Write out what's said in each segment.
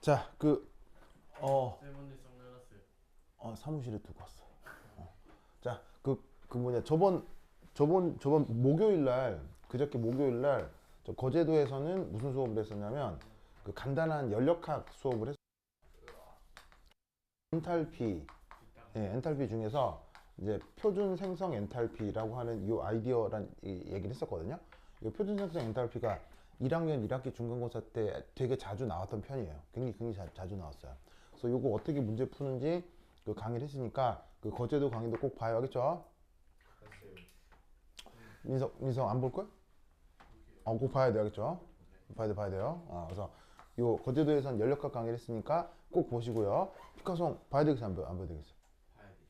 자, 제일 먼저 선글라스. 사무실에 두고 왔어. 자, 뭐냐, 저번 목요일 날, 그저께 목요일 날, 저 거제도에서는 무슨 수업을 했었냐면, 그 간단한 연력학 수업을 했어요. 엔탈피, 예, 엔탈피 중에서 이제 표준 생성 엔탈피라고 하는 이 아이디어란 얘기를 했었거든요. 이 표준 생성 엔탈피가 1학년 1학기 중간고사 때 되게 자주 나왔던 편이에요. 굉장히 자주 나왔어요. 그래서 이거 어떻게 문제 푸는지 그 강의를 했으니까 그 거제도 강의도 꼭 봐요. 알겠죠? 민성 안 볼 거야? 꼭 봐야 돼. 알겠죠? 봐야 돼요. 그래서 요 거제도에선 연력학 강의를 했으니까 꼭 보시고요. 피카송 봐야 되겠어, 안 봐야 되겠어?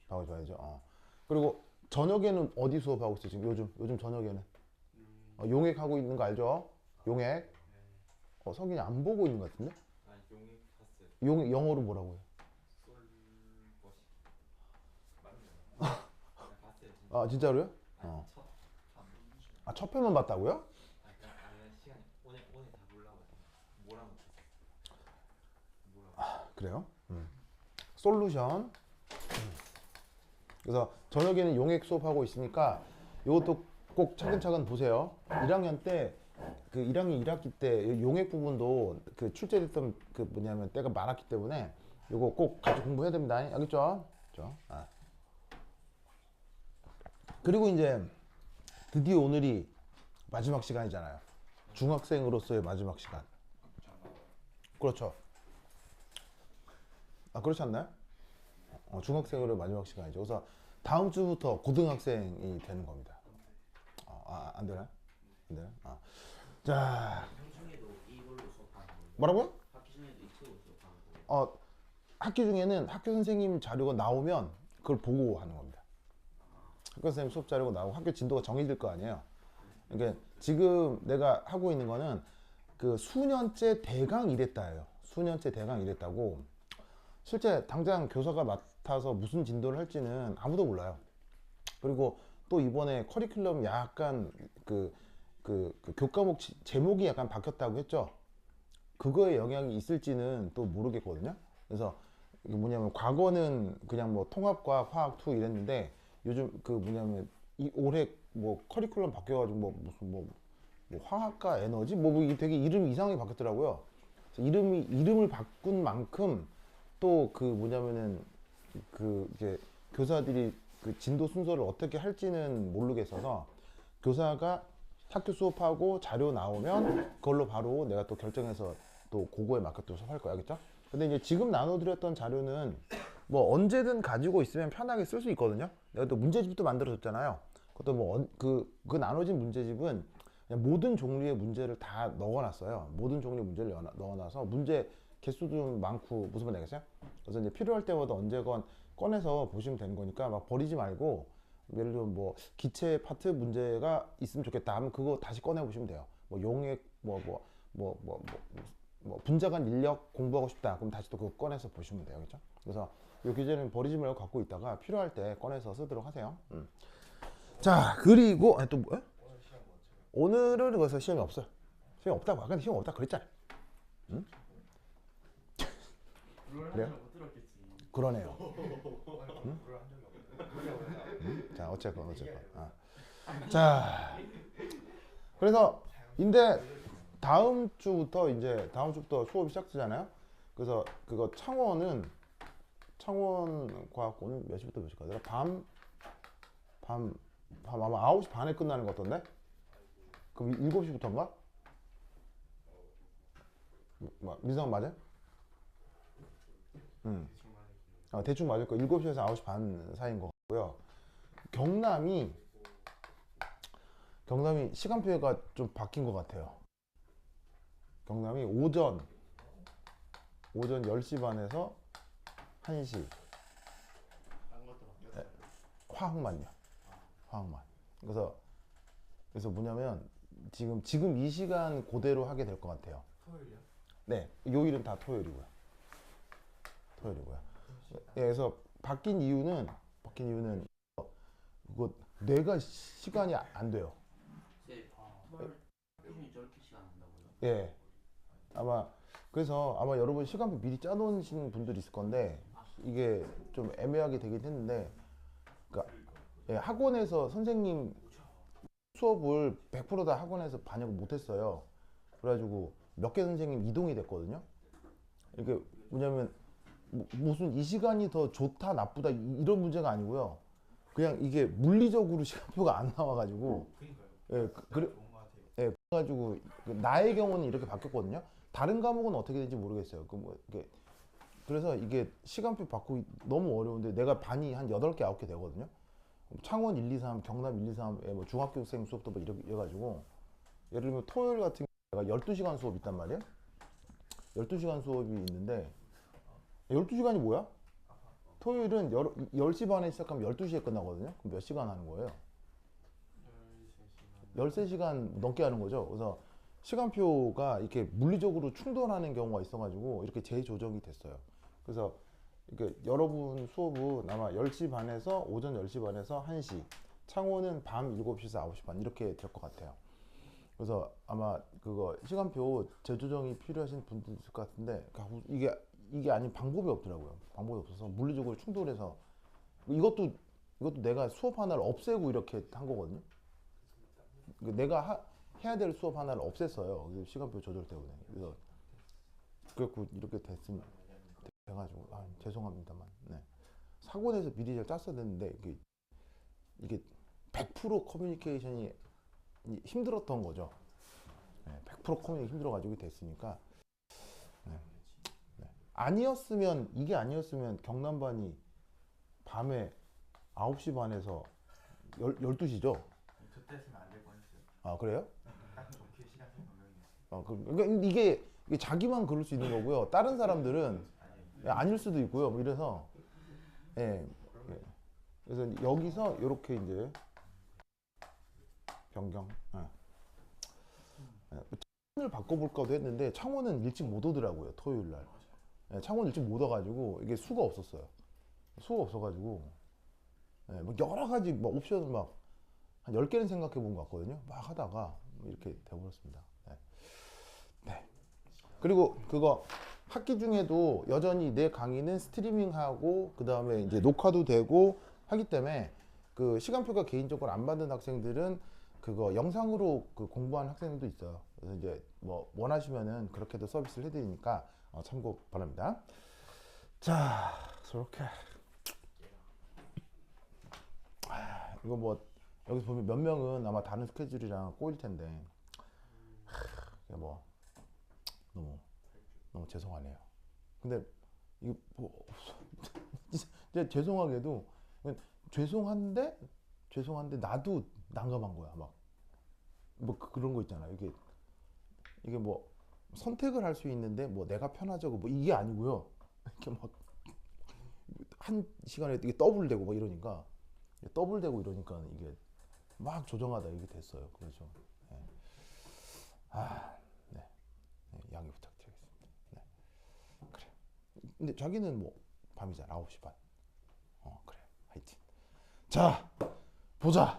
봐야죠. 그리고 저녁에는 어디 수업하고 있어 지금? 요즘 저녁에는 용액 하고 있는 거 알죠? 용액. 성인이 안 보고 있는 것 같은데? 용이 봤어요. 용 영어로 뭐라고 해요? 솔버시 맞나요? 봤어요 진짜. 진짜로요? 아니, 첫 편만 봤다고요? 시간이 오늘 다 몰라가지고 뭐라고 뭐라고. 그래요? 솔루션. 그래서 저녁에는 용액 수업하고 있으니까 이것도 꼭 차근차근 보세요. 1학년 때 그 1학년 1학기 때 용액 부분도 그 출제됐던 그 뭐냐면 때가 많았기 때문에 이거 꼭 같이 공부해야 됩니다. 알겠죠? 그리고 이제 드디어 오늘이 마지막 시간이잖아요. 중학생으로서의 마지막 시간. 그렇죠. 그렇지 않나요? 중학생으로의 마지막 시간이죠. 그래서 다음 주부터 고등학생이 되는 겁니다. 안 되나요? 안 되나요? 자, 중에도 이걸로 수업하는 거예요? 뭐라고요? 학기 중에도 이 책으로 수업하는 거예요? 학기 중에는 학교 선생님 자료가 나오면 그걸 보고 하는 겁니다. 학교 선생님 수업 자료가 나오고 학교 진도가 정해질 거 아니에요. 그러니까 지금 내가 하고 있는 거는 그 수년째 대강 이랬다예요. 수년째 대강 이랬다고. 실제 당장 교사가 맡아서 무슨 진도를 할지는 아무도 몰라요. 그리고 또 이번에 커리큘럼 약간 그 교과목 제목이 약간 바뀌었다고 했죠. 그거에 영향이 있을지는 또 모르겠거든요. 그래서 이게 뭐냐면 과거는 그냥 뭐 통합과학, 화학 2 이랬는데 요즘 그 뭐냐면 이 올해 뭐 커리큘럼 바뀌어가지고 뭐 무슨 뭐 화학과 에너지 이게 되게 이름이 이상하게 바뀌었더라고요. 그래서 이름을 바꾼 만큼 또 그 뭐냐면은 그 이제 교사들이 그 진도 순서를 어떻게 할지는 모르겠어서 교사가 학교 수업하고 자료 나오면 그걸로 바로 내가 또 결정해서 또 그거에 맞게 또 수업할 거야. 알겠죠? 근데 이제 지금 나눠드렸던 자료는 뭐 언제든 가지고 있으면 편하게 쓸 수 있거든요. 내가 또 문제집도 만들어줬잖아요. 그것도 뭐 그 나눠진 문제집은 그냥 모든 종류의 문제를 다 넣어놨어요. 모든 종류의 문제를 넣어놔서 문제 개수도 좀 많고 무슨 말 되겠어요? 그래서 이제 필요할 때마다 언제건 꺼내서 보시면 되는 거니까 막 버리지 말고 예를 들면 뭐 기체 파트 문제가 있으면 좋겠다 하면 그거 다시 꺼내 보시면 돼요. 뭐 용액 분자간 인력 공부하고 싶다 그럼 다시 또 그거 꺼내서 보시면 돼요. 그렇죠? 그래서 이 교재는 버리지 말고 갖고 있다가 필요할 때 꺼내서 쓰도록 하세요. 자, 그리고 또 뭐? 오늘은 그래서 시험이 없어요. 시험이 없다고. 아까 시험 없다 그랬잖아. 응? 그래요? 못 들었겠지. 그러네요. 응? 자, 어쨌건. 자, 그래서 근데 다음 주부터 수업이 시작되잖아요. 그래서 그거 창원 과학고는 몇 시부터 몇 시까지? 밤 아마 9시 반에 끝나는 것 같던데? 그럼 7시부터인가? 민성 맞아요? 대충 맞을 거예요. 7시에서 9시 반 사이인 것 같고요. 경남이 시간표가 좀 바뀐 것 같아요. 경남이 오전 10시 반에서 1시. 딴 것도 바뀌었어요. 화학만요. 화학만. 그래서 뭐냐면 지금 이 시간 그대로 하게 될 것 같아요. 토요일이요? 네, 요일은 다 토요일이고요. 예, 그래서 바뀐 이유는 그거 뇌가 시간이 안 돼요. 쌤, 토요일 저렇게 시간 한다고요? 예, 아마 그래서 아마 여러분 시간표 미리 짜놓으신 분들이 있을 건데 이게 좀 애매하게 되긴 했는데, 그러니까 예, 학원에서 선생님 수업을 100%다 학원에서 반영을 못했어요. 그래가지고 몇 개 선생님 이동이 됐거든요. 이게 뭐냐면 무슨 이 시간이 더 좋다 나쁘다 이런 문제가 아니고요. 그냥 이게 물리적으로 시간표가 안 나와가지고 그러니까요. 예, 그래 좋은 것 같아요. 예, 그래가지고 나의 경우는 이렇게 바뀌었거든요. 다른 과목은 어떻게 되는지 모르겠어요. 이게 그래서 이게 시간표 바꾸기 너무 어려운데 내가 반이 한 8개, 9개 되거든요. 창원 1, 2, 3, 경남 1, 2, 3에 뭐 중학교생 수업도 뭐 이래가지고 예를 들면 토요일 같은 경우 내가 12시간 수업이 있단 말이에요. 12시간 수업이 있는데 12시간이 뭐야? 토요일은 10시 반에 시작하면 12시에 끝나거든요. 그럼 몇 시간 하는 거예요? 13시간 넘게 하는 거죠. 그래서 시간표가 이렇게 물리적으로 충돌하는 경우가 있어가지고 이렇게 재조정이 됐어요. 그래서 이렇게 여러분 수업은 아마 10시 반에서 오전 10시 반에서 1시, 창원은 밤 7시에서 9시 반 이렇게 될 것 같아요. 그래서 아마 그거 시간표 재조정이 필요하신 분들 있을 것 같은데 이게 아닌 방법이 없더라고요. 방법이 없어서 물리적으로 충돌해서 이것도 내가 수업 하나를 없애고 이렇게 한 거거든요. 내가 해야 될 수업 하나를 없앴어요. 시간표 조절 때문에. 그래서 그래갖고 이렇게 돼가지고 죄송합니다만. 네. 사고내서 미리 잘 짰어야 됐는데 이게 100% 커뮤니케이션이 힘들었던 거죠. 네, 100% 커뮤니케이션이 힘들어가지고 됐으니까. 네. 네. 이게 아니었으면 경남반이 밤에 9시 반에서 12시죠. 그때 했으면 안 될 뻔했어요. 아, 그래요? 딱 좋게 시간 생각나요. 그러니까 이게 자기만 그럴 수 있는 거고요. 다른 사람들은 아닐 수도 있고요. 뭐 이래서 예. 예. 그래서 여기서 이렇게 이제 변경. 창원을 바꿔볼까도 했는데 창원은 일찍 못 오더라고요. 토요일 날. 예, 창원 일찍 못 와가지고 이게 수가 없었어요. 수가 없어가지고 예, 뭐 여러 가지 뭐 옵션을 막 한 10개는 생각해 본 것 같거든요. 막 하다가 이렇게 돼버렸습니다. 네. 네. 그리고 그거 학기 중에도 여전히 내 강의는 스트리밍하고 그 다음에 이제 녹화도 되고 하기 때문에 그 시간표가 개인적으로 안 받는 학생들은 그거 영상으로 그 공부하는 학생들도 있어요. 그래서 이제 뭐 원하시면은 그렇게도 서비스를 해드리니까 참고 바랍니다. 자, 저렇게 이거 뭐 여기서 보면 몇 명은 아마 다른 스케줄이랑 꼬일 텐데 뭐 너무 죄송하네요. 근데 이거 뭐 진짜 죄송하게도 죄송한데 나도 난감한 거야. 막 뭐 그런 거 있잖아. 이게 뭐 선택을 할 수 있는데 뭐 내가 편하자고 뭐 이게 아니고요. 이렇게 막 한 시간에 이게 더블되고 막 이러니까 이게 막 조정하다 이게 됐어요. 그렇죠. 네. 네. 네. 양해 부탁드리겠습니다. 네. 그래. 근데 자기는 뭐 밤이잖아. 9시 반. 그래. 하여튼. 자, 보자.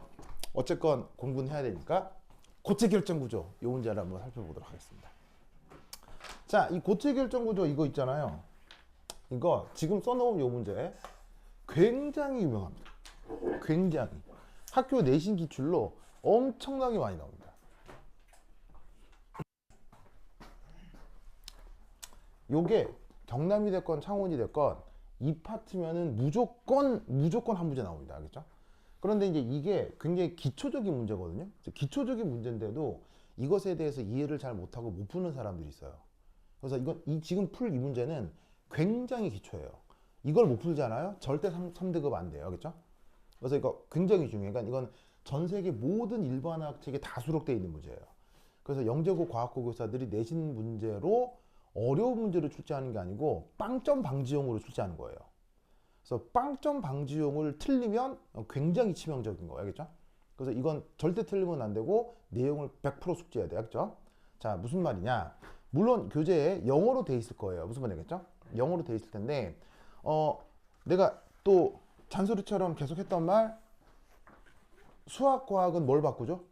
어쨌건 공부는 해야 되니까 고체 결정 구조 이 문제를 한번 살펴보도록 하겠습니다. 자, 이 고체 결정 구조 이거 있잖아요. 이거 지금 써놓은 이 문제 굉장히 유명합니다. 굉장히 학교 내신 기출로 엄청나게 많이 나옵니다. 요게 경남이 됐건 창원이 됐건 이 파트면은 무조건 한 문제 나옵니다. 알겠죠? 그런데 이제 이게 굉장히 기초적인 문제거든요. 기초적인 문제인데도 이것에 대해서 이해를 잘 못하고 못 푸는 사람들이 있어요. 그래서 지금 풀 이 문제는 굉장히 기초예요. 이걸 못 풀잖아요. 절대 3등급 안 돼요. 알겠죠? 그래서 이거 굉장히 중요해요. 그러니까 이건 전 세계 모든 일반학 책에 다 수록되어 있는 문제예요. 그래서 영재고 과학고 교사들이 내신 문제로 어려운 문제를 출제하는 게 아니고 빵점 방지용으로 출제하는 거예요. 그래서 빵점 방지용을 틀리면 굉장히 치명적인 거예요. 알겠죠? 그래서 이건 절대 틀리면 안 되고 내용을 100% 숙지해야 돼요. 알겠죠? 자, 무슨 말이냐? 물론 교재에 영어로 돼 있을 거예요. 무슨 말이겠죠? 영어로 돼 있을 텐데 내가 또 잔소리처럼 계속 했던 말, 수학, 과학은 뭘 바꾸죠?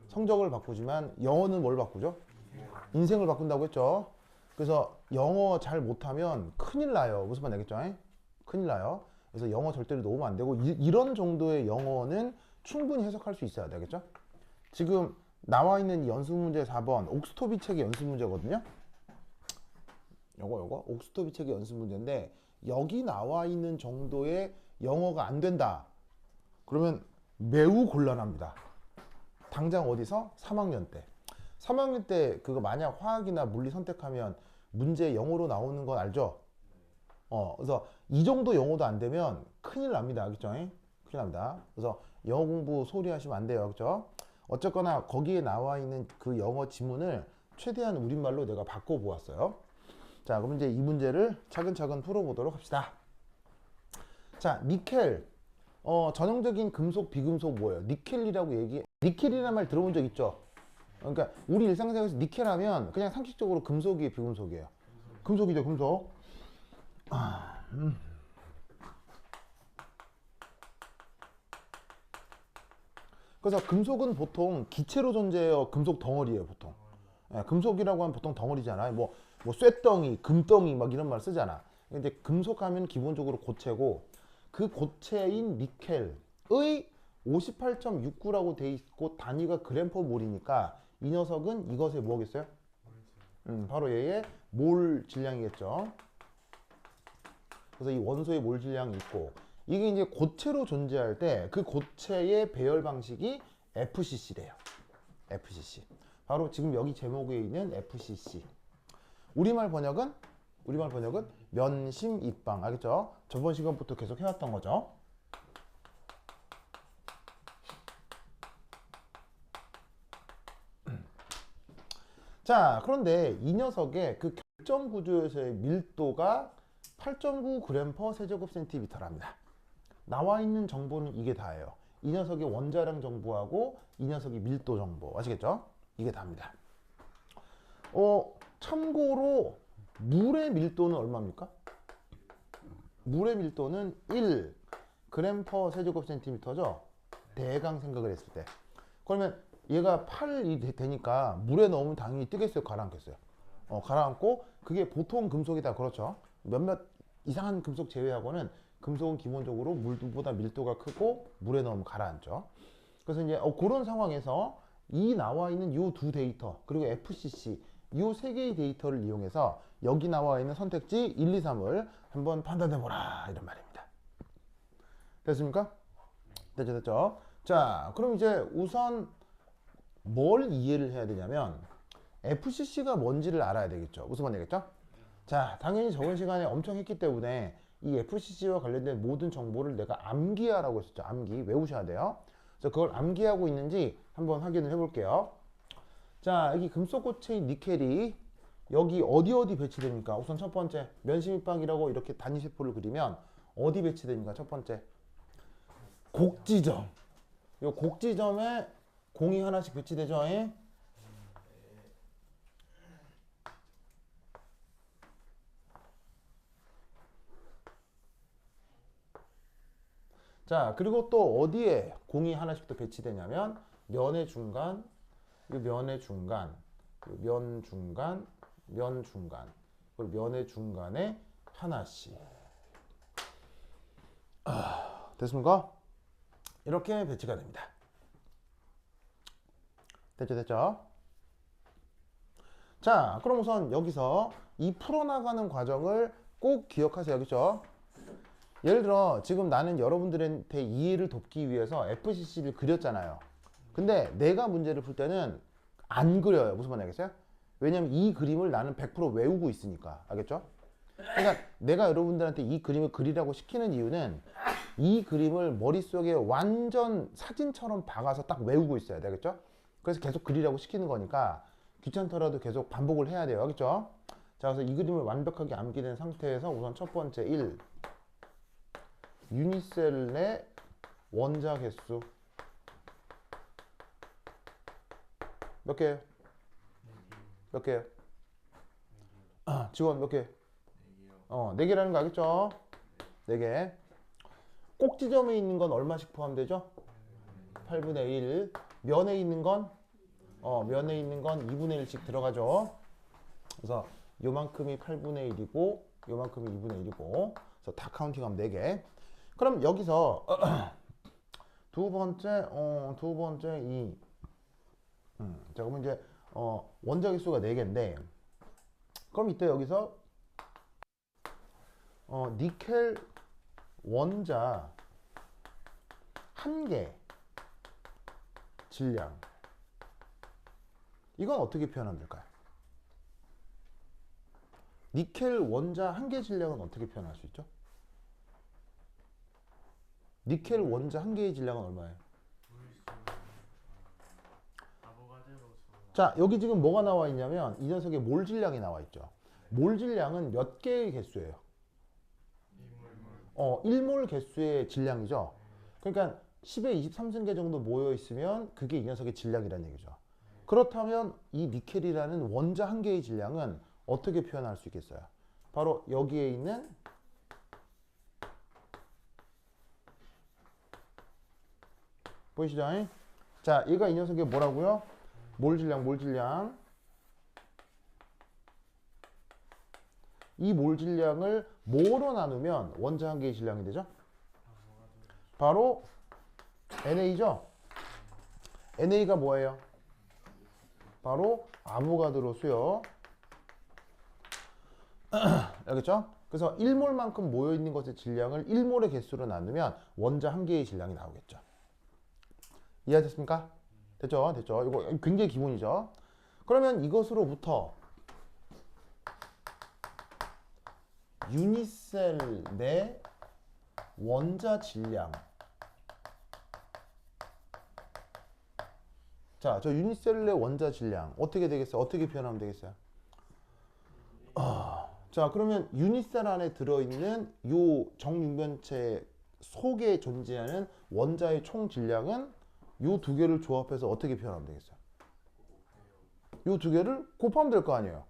성적을 바꾸지만 영어는 뭘 바꾸죠? 인생을 바꾼다고 했죠. 그래서 영어 잘 못하면 큰일 나요. 무슨 말 알겠죠? 큰일 나요. 그래서 영어 절대로 놓으면 안 되고 이런 정도의 영어는 충분히 해석할 수 있어야 되겠죠? 지금 나와 있는 이 연습 문제 4번 옥스토비 책의 연습 문제거든요. 요거 옥스토비 책의 연습 문제인데 여기 나와 있는 정도의 영어가 안 된다. 그러면 매우 곤란합니다. 당장 어디서? 3학년 때. 3학년 때 그거 만약 화학이나 물리 선택하면 문제 영어로 나오는 건 알죠? 그래서 이 정도 영어도 안 되면 큰일 납니다. 알겠죠? 큰일 납니다. 그래서 영어 공부 소리 하시면 안 돼요. 알겠죠? 어쨌거나 거기에 나와 있는 그 영어 지문을 최대한 우리말로 내가 바꿔 보았어요. 자, 그럼 이제 이 문제를 차근차근 풀어보도록 합시다. 자, 니켈. 전형적인 금속, 비금속 뭐예요? 니켈이라고 니켈이라는 말 들어본 적 있죠? 그러니까 우리 일상생활에서 니켈 하면 그냥 상식적으로 금속이에요, 비금속이에요? 금속이죠, 금속. 그래서 금속은 보통 기체로 존재해요, 금속 덩어리예요, 보통. 금속이라고 하면 보통 덩어리잖아요. 뭐 쇠덩이, 금덩이 막 이런 말 쓰잖아. 근데 금속하면 기본적으로 고체고 그 고체인 니켈의 58.69라고 돼 있고 단위가 그램퍼몰이니까 이 녀석은 이것의 뭐겠어요? 바로 얘의 몰 질량이겠죠. 그래서 이 원소의 몰 질량이 있고 이게 이제 고체로 존재할 때 그 고체의 배열 방식이 FCC래요. FCC. 바로 지금 여기 제목에 있는 FCC. 우리말 번역은 면심 입방. 알겠죠? 저번 시간부터 계속 해왔던 거죠. 자, 그런데 이 녀석의 그 결정 구조에서의 밀도가 8.9g 세제곱 센티미터랍니다. 나와 있는 정보는 이게 다예요. 이 녀석의 원자량 정보하고 이 녀석의 밀도 정보. 아시겠죠? 이게 다입니다. 참고로 물의 밀도는 얼마입니까? 물의 밀도는 1g 세제곱 센티미터죠. 대강 생각을 했을 때. 그러면 얘가 8이 되니까 물에 넣으면 당연히 뜨겠어요? 가라앉겠어요? 가라앉고 그게 보통 금속이다. 그렇죠? 몇몇 이상한 금속 제외하고는 금속은 기본적으로 물보다 밀도가 크고 물에 넣으면 가라앉죠. 그래서 이제 그런 상황에서 이 나와 있는 이 두 데이터 그리고 FCC 이 세 개의 데이터를 이용해서 여기 나와 있는 선택지 1, 2, 3을 한번 판단해보라 이런 말입니다. 됐습니까? 됐죠? 자, 그럼 이제 우선 뭘 이해를 해야 되냐면 FCC가 뭔지를 알아야 되겠죠. 무슨 말이겠죠? 자, 당연히 저번 시간에 엄청 했기 때문에 이 FCC와 관련된 모든 정보를 내가 암기하라고 했었죠. 암기 외우셔야 돼요. 그래서 그걸 암기하고 있는지 한번 확인을 해볼게요. 자, 여기 금속고체인 니켈이 여기 어디 배치됩니까? 우선 첫 번째 면심입방이라고 이렇게 단위세포를 그리면 어디 배치됩니까? 첫 번째 곡지점. 이 곡지점에 공이 하나씩 배치되죠. 자, 그리고 또 어디에 공이 하나씩 더 배치되냐면 면의 중간, 이 면의 중간, 면 중간, 면 중간, 그리고 면의 중간에 하나씩. 됐습니까? 이렇게 배치가 됩니다. 됐죠? 자, 그럼 우선 여기서 이 풀어나가는 과정을 꼭 기억하세요. 그렇죠? 예를 들어 지금 나는 여러분들한테 이해를 돕기 위해서 FCC를 그렸잖아요. 근데 내가 문제를 풀 때는 안 그려요. 무슨 말인지 알겠어요? 왜냐면 이 그림을 나는 100% 외우고 있으니까. 알겠죠? 그러니까 내가 여러분들한테 이 그림을 그리라고 시키는 이유는 이 그림을 머릿속에 완전 사진처럼 박아서 딱 외우고 있어야 돼. 알겠죠? 그래서 계속 그리라고 시키는 거니까 귀찮더라도 계속 반복을 해야 돼요. 알겠죠? 자, 그래서 이 그림을 완벽하게 암기된 상태에서 우선 첫 번째 1. 유니셀의 원자 개수 몇 개예요? 몇 개예요? 지원 몇 개? 4개라는 거 알겠죠? 4개. 꼭지점에 있는 건 얼마씩 포함되죠? 8분의 1. 면에 있는 건 면에 있는 건 2분의 1씩 들어가죠. 그래서 요만큼이 8분의 1이고 요만큼이 2분의 1이고 그래서 다 카운팅하면 4개. 그럼 여기서 두 번째 이 자, 그러면 이제 원자의 수가 4개인데 그럼 이때 여기서 니켈 원자 1개 질량 이건 어떻게 표현하면 될까요? 니켈 원자 1개 질량은 어떻게 표현할 수 있죠? 니켈 원자 1개의 질량은 얼마예요? 자, 여기 지금 뭐가 나와 있냐면 이 녀석의 몰 질량이 나와 있죠. 몰 질량은 몇 개의 개수예요? 1몰 개수의 질량이죠. 그러니까 10의 23승계 정도 모여 있으면 그게 이 녀석의 질량이라는 얘기죠. 그렇다면 이 니켈이라는 원자 1개의 질량은 어떻게 표현할 수 있겠어요? 바로 여기에 있는 보이시죠? 자, 얘가 이 녀석의 뭐라고요? 몰 질량. 이 몰 질량을 뭐로 나누면 원자 1개의 질량이 되죠? 바로 NA죠? NA가 뭐예요? 바로 아보가드로 수요. 알겠죠? 그래서 1몰만큼 모여있는 것의 질량을 1몰의 개수로 나누면 원자 1개의 질량이 나오겠죠. 이해하셨습니까? 됐죠? 이거 굉장히 기본이죠. 그러면 이것으로부터 유니셀 내 원자 질량. 자, 저 유니셀 내 원자 질량 어떻게 되겠어요? 어떻게 표현하면 되겠어요? 자, 그러면 유니셀 안에 들어있는 요 정육면체 속에 존재하는 원자의 총 질량은 요 두 개를 조합해서 어떻게 표현하면 되겠어요? 요 두 개를 곱하면 될 거 아니에요.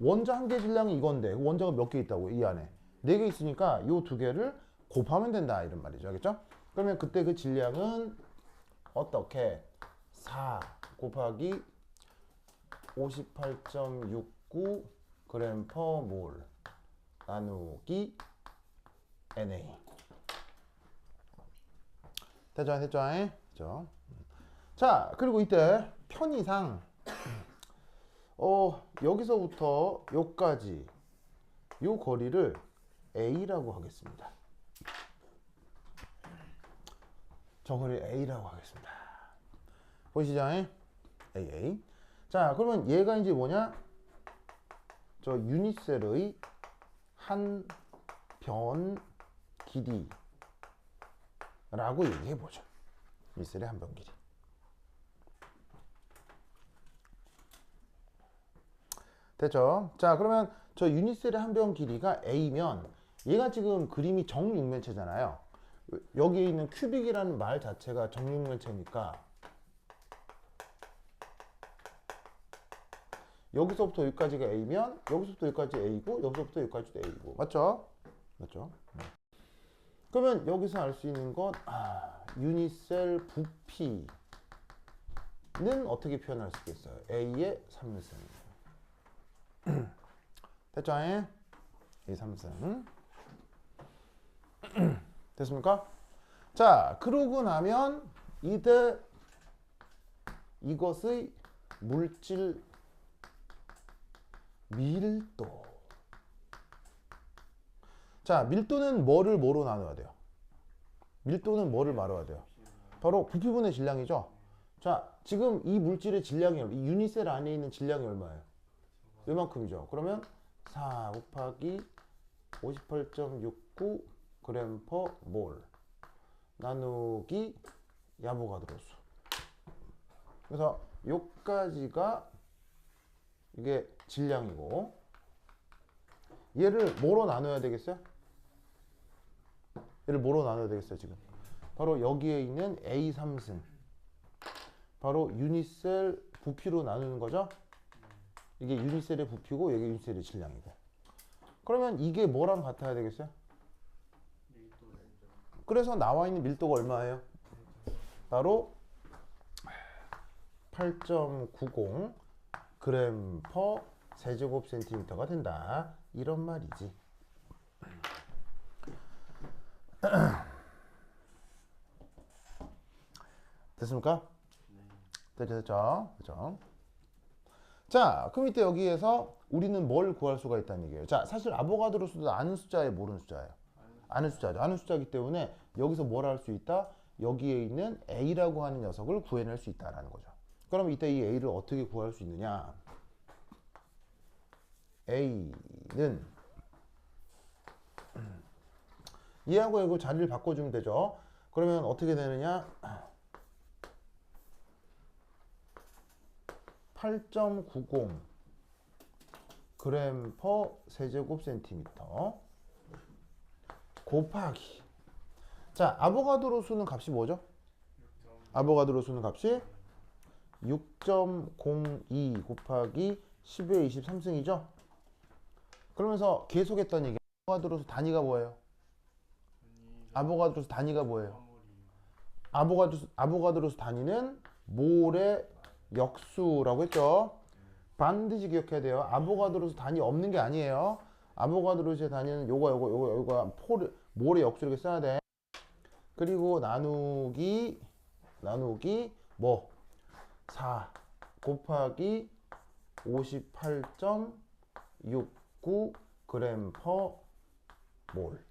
원자 1개 질량이 이건데 원자가 몇 개 있다고? 이 안에 4개 있으니까 요 두 개를 곱하면 된다 이런 말이죠. 알겠죠? 그러면 그때 그 질량은 어떻게 4 곱하기 58.69 g per 몰 나누기 NA. 됐죠? 자, 그리고 이때 편의상 여기서부터 여기까지 요 거리를 A라고 하겠습니다. 저 거리를 A라고 하겠습니다. 보이시죠? AA. 자, 그러면 얘가 이제 뭐냐? 저 유니셀의 한 변 길이라고 얘기해 보죠. 유니셀의 한 변 길이. 됐죠? 자, 그러면 저 유니셀의 한 변 길이가 A면 얘가 지금 그림이 정육면체잖아요. 여기에 있는 큐빅이라는 말 자체가 정육면체니까 여기서부터 여기까지가 A면 여기서부터 여기까지 A고 여기서부터 여기까지도 A고 맞죠? 그러면 여기서 알 수 있는 것 유니셀 부피는 어떻게 표현할 수 있겠어요? A의 3승 됐죠? A 3승 됐습니까? 자, 그러고 나면 이것의 물질 밀도. 자, 밀도는 뭐를 뭐로 나눠야 돼요? 밀도는 뭐를 말해야 돼요? 바로 부피분의 질량이죠. 자, 지금 이 물질의 질량이 이 유니셀 안에 있는 질량이 얼마예요? 요만큼이죠. 그러면 4 곱하기 58.69 g per 몰 나누기 야보가드로 수. 그래서 요까지가 이게 질량이고 얘를 뭐로 나눠야 되겠어요? 지금 바로 여기에 있는 A 3승 바로 유니셀 부피로 나누는 거죠. 이게 유니셀의 부피고 여기 유니셀의 질량이고. 그러면 이게 뭐랑 같아야 되겠어요? 그래서 나와 있는 밀도가 얼마예요? 바로 8.90 g per 세제곱센티미터가 된다. 이런 말이지. 됐습니까? 됐죠? 그죠? 자, 그럼 이때 여기에서 우리는 뭘 구할 수가 있다는 얘기예요. 자, 사실 아보가드로 수도 아는 숫자예요, 모르는 숫자예요? 아는 숫자죠. 아는 숫자이기 때문에 여기서 뭘 할 수 있다? 여기에 있는 A라고 하는 녀석을 구해낼 수 있다라는 거죠. 그럼 이때 이 A를 어떻게 구할 수 있느냐? A는 얘하고 이거 자리를 바꿔주면 되죠. 그러면 어떻게 되느냐? 8.90 그램 퍼 세제곱 센티미터 곱하기, 자, 아보가드로 수는 값이 뭐죠? 아보가드로 수는 값이 6.02 곱하기 10의 23승이죠. 그러면서 계속했던 얘기, 아보가드로 수 단위가 뭐예요? 아보가드로 수 단위가 뭐예요? 아보가드로 수 단위는 몰의 역수라고 했죠. 반드시 기억해야 돼요. 아보가드로 수 단위 없는 게 아니에요. 아보가드로 수의 단위는 요거 몰의 역수 이렇게 써야 돼. 그리고 나누기 뭐 4 곱하기 58.69 그램 퍼 몰.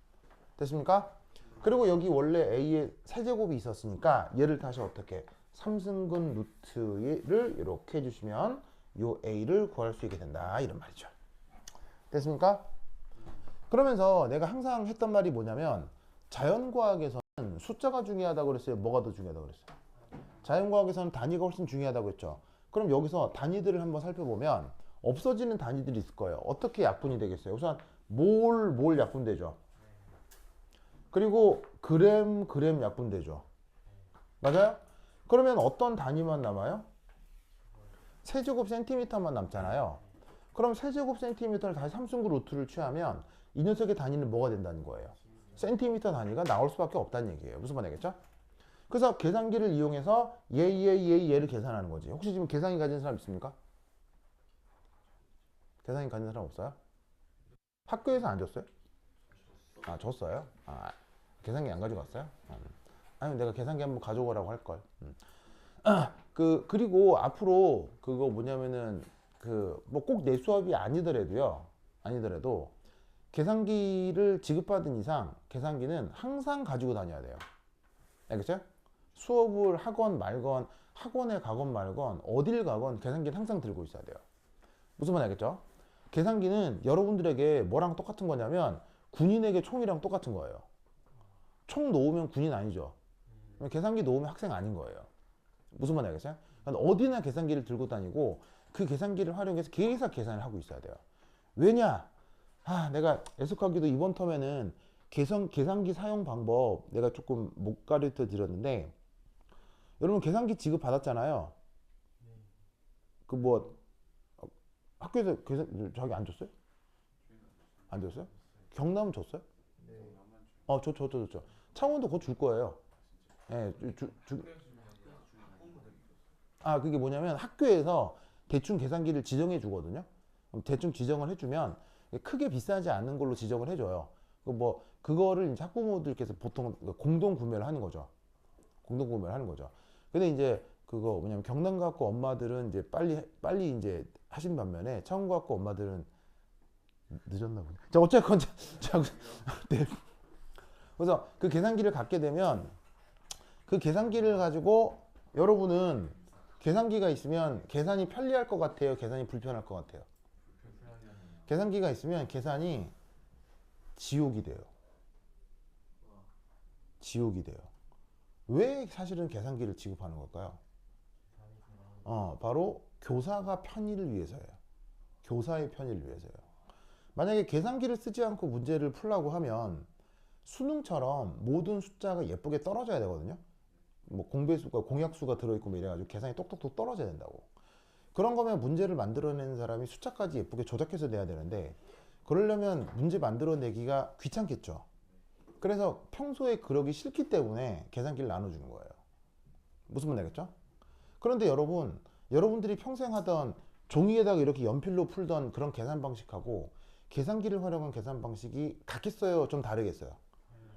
됐습니까? 그리고 여기 원래 A의 세제곱이 있었으니까 얘를 다시 어떻게 3승근 루트를 이렇게 해주시면 요 A를 구할 수 있게 된다, 이런 말이죠. 됐습니까? 그러면서 내가 항상 했던 말이 뭐냐면, 자연과학에서는 숫자가 중요하다고 그랬어요? 뭐가 더 중요하다고 그랬어요? 자연과학에서는 단위가 훨씬 중요하다고 했죠. 그럼 여기서 단위들을 한번 살펴보면 없어지는 단위들이 있을 거예요. 어떻게 약분이 되겠어요? 우선 몰 약분되죠. 그리고 그램 약분되죠. 맞아요? 그러면 어떤 단위만 남아요? 세제곱 센티미터만 남잖아요. 그럼 세제곱 센티미터를 다시 3승구 루트를 취하면 이 녀석의 단위는 뭐가 된다는 거예요? 센티미터 단위가 나올 수밖에 없다는 얘기예요. 무슨 말이겠죠? 그래서 계산기를 이용해서 얘를 계산하는 거지. 혹시 지금 계산기 가진 사람 있습니까? 계산기 가진 사람 없어요? 학교에서 안 줬어요? 아, 줬어요? 아, 계산기 안 가지고 왔어요? 아니, 내가 계산기 한번 가져오라고 할걸. 그리고 앞으로 그거 뭐냐면은 뭐 꼭 내 수업이 아니더라도 계산기를 지급받은 이상 계산기는 항상 가지고 다녀야 돼요. 알겠죠? 수업을 하건 말건, 학원에 가건 말건, 어딜 가건 계산기는 항상 들고 있어야 돼요. 무슨 말 알겠죠? 계산기는 여러분들에게 뭐랑 똑같은 거냐면 군인에게 총이랑 똑같은 거예요. 총 놓으면 군인 아니죠. 계산기 놓으면 학생 아닌 거예요. 무슨 말 알겠어요? 그러니까 어디나 계산기를 들고 다니고 그 계산기를 활용해서 계산을 하고 있어야 돼요. 왜냐? 내가 애석하기도 이번 텀에는 계산기 사용 방법 내가 조금 못 가르쳐 드렸는데, 여러분 계산기 지급 받았잖아요. 그 뭐 학교에서 자기 안 줬어요? 안 줬어요? 경남은 줬어요? 줬죠. 창원도 곧 줄 거예요. 예, 그게 뭐냐면 학교에서 대충 계산기를 지정해 주거든요. 대충 지정을 해주면 크게 비싸지 않은 걸로 지정을 해줘요. 그거를 이제 학부모들께서 보통 공동 구매를 하는 거죠. 근데 이제 그거 뭐냐면 경남고학고 엄마들은 이제 빨리 이제 하신 반면에 창원고학고 엄마들은 늦었나 보네. 자, 어쨌건 네. 그래서 그 계산기를 갖게 되면 그 계산기를 가지고 여러분은 계산기가 있으면 계산이 편리할 것 같아요? 계산이 불편할 것 같아요? 계산기가 있으면 계산이 지옥이 돼요. 왜 사실은 계산기를 지급하는 걸까요? 바로 교사가 편의를 위해서예요. 교사의 편의를 위해서예요. 만약에 계산기를 쓰지 않고 문제를 풀라고 하면 수능처럼 모든 숫자가 예쁘게 떨어져야 되거든요. 뭐 공배수가 공약수가 들어있고 뭐 이래가지고 계산이 똑똑똑 떨어져야 된다고. 그런 거면 문제를 만들어내는 사람이 숫자까지 예쁘게 조작해서 내야 되는데, 그러려면 문제 만들어내기가 귀찮겠죠. 그래서 평소에 그러기 싫기 때문에 계산기를 나눠주는 거예요. 무슨 말 되겠죠? 그런데 여러분들이 평생 하던 종이에다가 이렇게 연필로 풀던 그런 계산 방식하고 계산기를 활용한 계산 방식이 같겠어요? 좀 다르겠어요?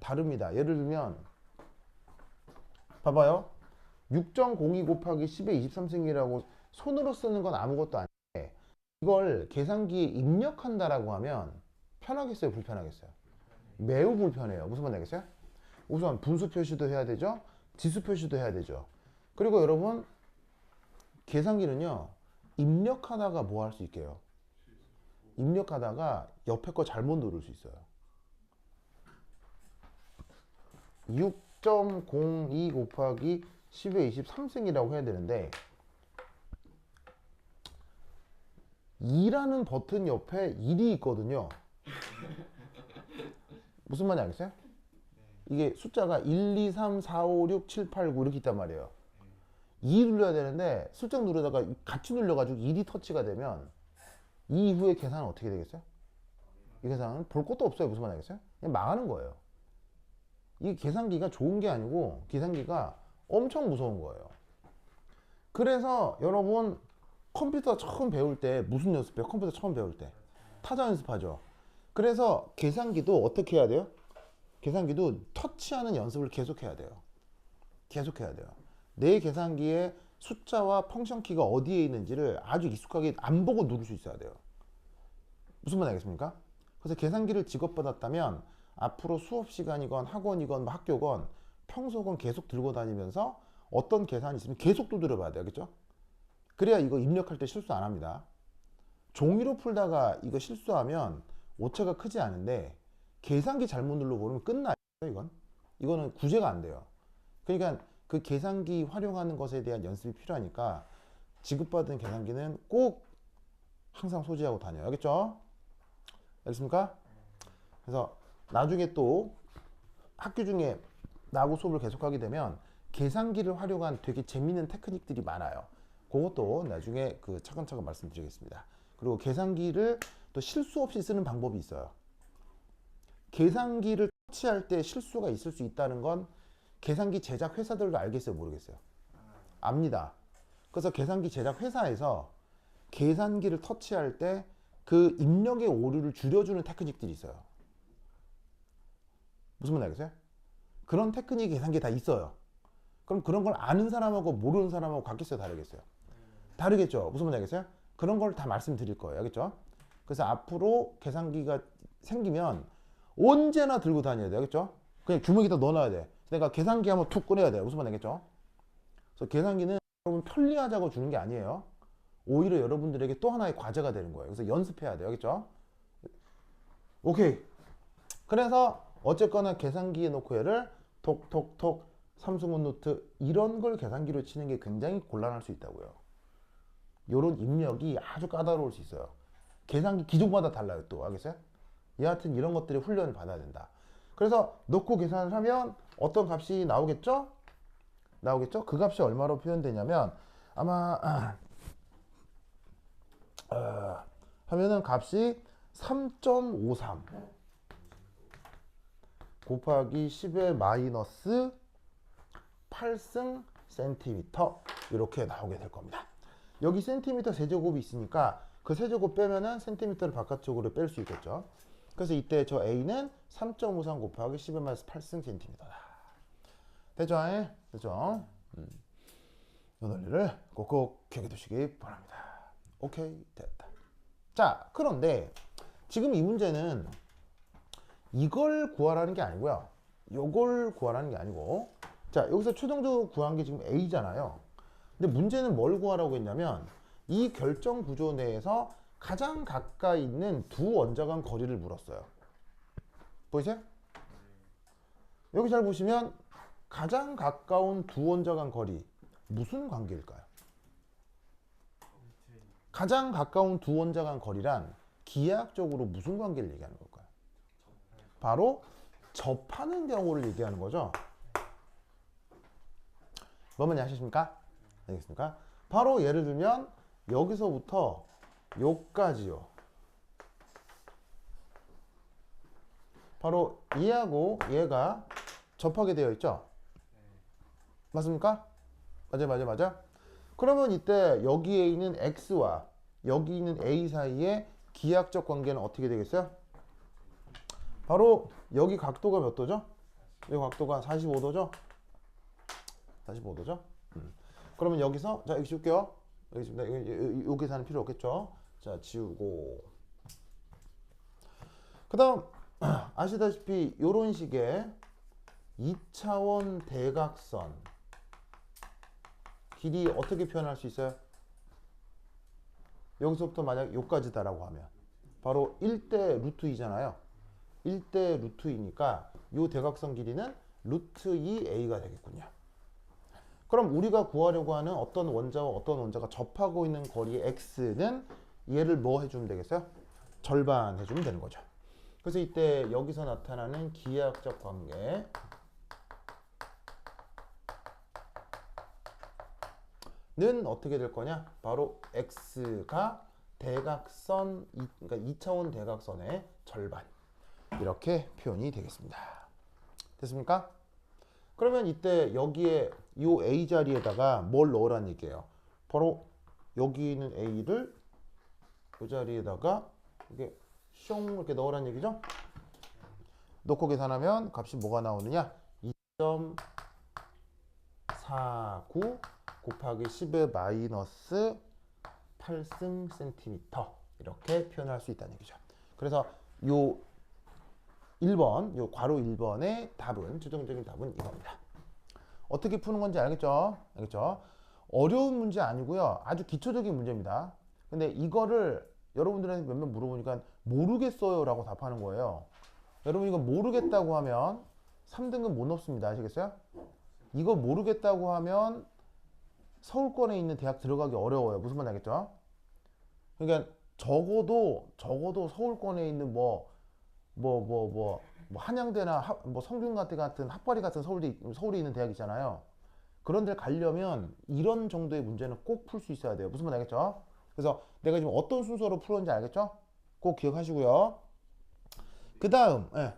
다릅니다. 예를 들면 봐봐요. 6.02 곱하기 10의 23승이라고 손으로 쓰는 건 아무것도 아닌데 이걸 계산기에 입력한다라고 하면 편하겠어요? 불편하겠어요? 매우 불편해요. 무슨 말인지 알겠어요? 우선 분수 표시도 해야 되죠. 지수 표시도 해야 되죠. 그리고 여러분 계산기는요. 입력하다가 뭐 할 수 있게요? 입력하다가 옆에 거 잘못 누를 수 있어요. 6.02 곱하기 10의 23승이라고 해야 되는데 2라는 버튼 옆에 1이 있거든요. 무슨 말인지 알겠어요? 이게 숫자가 1, 2, 3, 4, 5, 6, 7, 8, 9 이렇게 있단 말이에요. 2 눌러야 되는데 슬쩍 누르다가 같이 눌려가지고 1이 터치가 되면 이 이후에 계산은 어떻게 되겠어요? 이 계산은 볼 것도 없어요. 무슨 말인지 알겠어요? 그냥 망하는 거예요. 이 계산기가 좋은 게 아니고 계산기가 엄청 무서운 거예요. 그래서 여러분 컴퓨터 처음 배울 때 무슨 연습해요? 컴퓨터 처음 배울 때 타자 연습하죠. 그래서 계산기도 어떻게 해야 돼요? 계산기도 터치하는 연습을 계속 해야 돼요. 계속 해야 돼요. 내 계산기에 숫자와 펑션 키가 어디에 있는지를 아주 익숙하게 안 보고 누를 수 있어야 돼요. 무슨 말 알겠습니까? 그래서 계산기를 지급받았다면 앞으로 수업 시간이건 학원이건 학교건 평소건 계속 들고 다니면서 어떤 계산이 있으면 계속 두드려 봐야 돼요. 알겠죠? 그래야 이거 입력할 때 실수 안 합니다. 종이로 풀다가 이거 실수하면 오차가 크지 않은데 계산기 잘못 눌러버리면 끝나요. 이거는 구제가 안 돼요. 그러니까 그 계산기 활용하는 것에 대한 연습이 필요하니까 지급받은 계산기는 꼭 항상 소지하고 다녀요. 알겠죠? 알겠습니까? 그래서 나중에 또 학교 중에 나하고 수업을 계속하게 되면 계산기를 활용한 되게 재밌는 테크닉들이 많아요. 그것도 나중에 그 차근차근 말씀드리겠습니다. 그리고 계산기를 또 실수 없이 쓰는 방법이 있어요. 계산기를 터치할 때 실수가 있을 수 있다는 건 계산기 제작 회사들도 알겠어요? 모르겠어요? 압니다. 그래서 계산기 제작 회사에서 계산기를 터치할 때 그 입력의 오류를 줄여주는 테크닉들이 있어요. 무슨 말인지 알겠어요? 그런 테크닉이 계산기에 다 있어요. 그럼 그런 걸 아는 사람하고 모르는 사람하고 같겠어요? 다르겠어요? 다르겠죠? 무슨 말인지 알겠어요? 그런 걸 다 말씀드릴 거예요. 알겠죠? 그래서 앞으로 계산기가 생기면 언제나 들고 다녀야 돼요. 알겠죠? 그냥 주머니에다 넣어놔야 돼. 내가 계산기 한번 툭 꺼내야 돼요. 무슨 말인지 알겠죠? 그래서 계산기는 여러분 편리하자고 주는 게 아니에요. 오히려 여러분들에게 또 하나의 과제가 되는 거예요. 그래서 연습해야 돼요. 알겠죠? 오케이. 그래서 어쨌거나 계산기에 놓고 얘를 톡톡톡 삼승원 노트 이런 걸 계산기로 치는 게 굉장히 곤란할 수 있다고요. 요런 입력이 아주 까다로울 수 있어요. 계산기 기종마다 달라요. 또 알겠어요? 여하튼 이런 것들이 훈련을 받아야 된다. 그래서 놓고 계산을 하면 어떤 값이 나오겠죠? 나오겠죠? 그 값이 얼마로 표현되냐면 아마 하면은 값이 3.53 곱하기 10의 마이너스 8승 센티미터 이렇게 나오게 될 겁니다. 여기 센티미터 세제곱이 있으니까 그 세제곱 빼면은 센티미터를 바깥쪽으로 뺄 수 있겠죠. 그래서 이때 저 A는 3.53 곱하기 10의 마이너스 8승 센티미터다. 됐죠? 됐죠? 이 논리를 꼭꼭 기억해 두시기 바랍니다. 오케이, 됐다. 자, 그런데 지금 이 문제는 이걸 구하라는 게 아니고요. 요걸 구하라는 게 아니고 자, 여기서 최종적으로 구한 게 지금 A잖아요. 근데 문제는 뭘 구하라고 했냐면 이 결정 구조 내에서 가장 가까이 있는 두 원자 간 거리를 물었어요. 보이세요? 여기 잘 보시면 가장 가까운 두 원자 간 거리 무슨 관계일까요? 가장 가까운 두 원자 간 거리란 기하학적으로 무슨 관계를 얘기하는 걸까요? 바로 접하는 경우를 얘기하는 거죠. 뭐만 아시십니까? 알겠습니까? 바로 예를 들면 여기서부터 요까지요. 바로 얘하고 얘가 접하게 되어 있죠. 맞습니까? 맞아. 그러면 이때 여기에 있는 x와 여기 있는 A 사이의 기하학적 관계는 어떻게 되겠어요? 바로 여기 각도가 몇 도죠? 여기 각도가 45도죠? 45도죠? 그러면 여기서 자 여기 지울게요. 여기 지금 요 계산은 필요 없겠죠? 자 지우고 그 다음 아시다시피 요런 식의 2차원 대각선 길이 어떻게 표현할 수 있어요? 여기서부터 만약 요까지다라고 하면 바로 1대 루트 2잖아요. 1대 루트 2니까 요 대각선 길이는 루트 2a가 되겠군요. 그럼 우리가 구하려고 하는 어떤 원자와 어떤 원자가 접하고 있는 거리 x는 얘를 뭐 해주면 되겠어요? 절반 해주면 되는 거죠. 그래서 이때 여기서 나타나는 기하학적 관계는 어떻게 될 거냐? 바로 x가 대각선, 그러니까 2차원 대각선의 절반 이렇게 표현이 되겠습니다. 됐습니까? 그러면 이때 여기에 이 A 자리에다가 뭘 넣으라는 얘기예요. 바로 여기 있는 A를 이 자리에다가 이렇게 숑 이렇게 넣으라는 얘기죠. 넣고 계산하면 값이 뭐가 나오느냐? 2.49 곱하기 10의 마이너스 8승 센티미터 이렇게 표현할 수 있다는 얘기죠. 그래서 요 1번, 요 괄호 1번의 답은, 최종적인 답은 이겁니다. 어떻게 푸는 건지 알겠죠? 알겠죠? 어려운 문제 아니고요. 아주 기초적인 문제입니다. 근데 이거를 여러분들한테 몇 명 물어보니까 모르겠어요 라고 답하는 거예요. 여러분 이거 모르겠다고 하면 3등급 못 넣습니다. 아시겠어요? 이거 모르겠다고 하면 서울권에 있는 대학 들어가기 어려워요. 무슨 말인지 알겠죠? 그러니까 적어도 서울권에 있는 뭐 한양대나 뭐 성균관대 같은 핫바리 같은 서울에 있는 대학 있잖아요. 그런 데를 가려면 이런 정도의 문제는 꼭 풀 수 있어야 돼요. 무슨 말 알겠죠? 그래서 내가 지금 어떤 순서로 풀었는지 알겠죠? 꼭 기억하시고요. 그 다음, 예.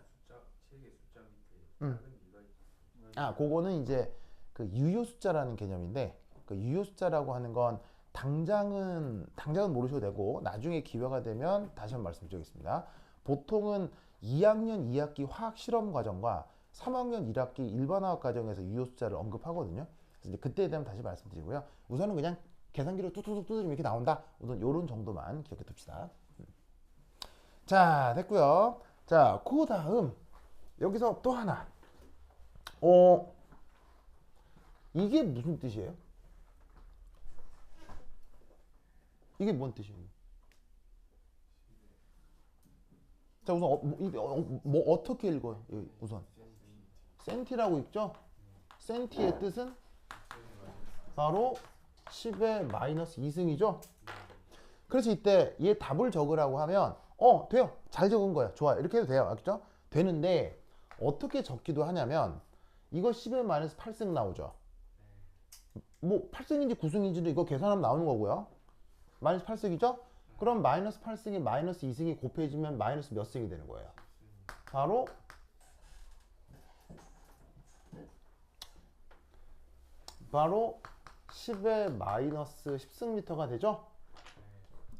책의 숫자 밑에 음. 작은 이가 있어요. 아, 그거는 이제 그 유효 숫자라는 개념인데, 그 유효 숫자라고 하는 건 당장은 모르셔도 되고 나중에 기회가 되면 다시 한번 말씀드리겠습니다. 보통은 2학년 2학기 화학 실험 과정과 3학년 1학기 일반화학 과정에서 유효 숫자를 언급하거든요. 그래서 이제 그때에 대한 다시 말씀드리고요. 우선은 그냥 계산기로 뚝뚝뚝 두드리면 이렇게 나온다. 우선 요런 정도만 기억해 둡시다. 자, 됐고요. 자, 그 다음 여기서 또 하나. 이게 무슨 뜻이에요? 이게 뭔 뜻이에요? 자, 우선 뭐 어떻게 읽어요? 여기 우선 센티라고 읽죠? 센티의 뜻은 바로 10의 마이너스 2승이죠? 그래서 이때 얘 답을 적으라고 하면 돼요. 잘 적은 거야. 좋아요. 이렇게 해도 돼요. 알겠죠? 되는데 어떻게 적기도 하냐면 이거 10의 마이너스 8승 나오죠? 뭐 8승인지 9승인지도 이거 계산하면 나오는 거고요. 마이너스 8승이죠? 그럼 마이너스 8승이 마이너스 2승이 곱해지면 마이너스 몇 승이 되는 거예요? 바로 10의 마이너스 10승미터가 되죠?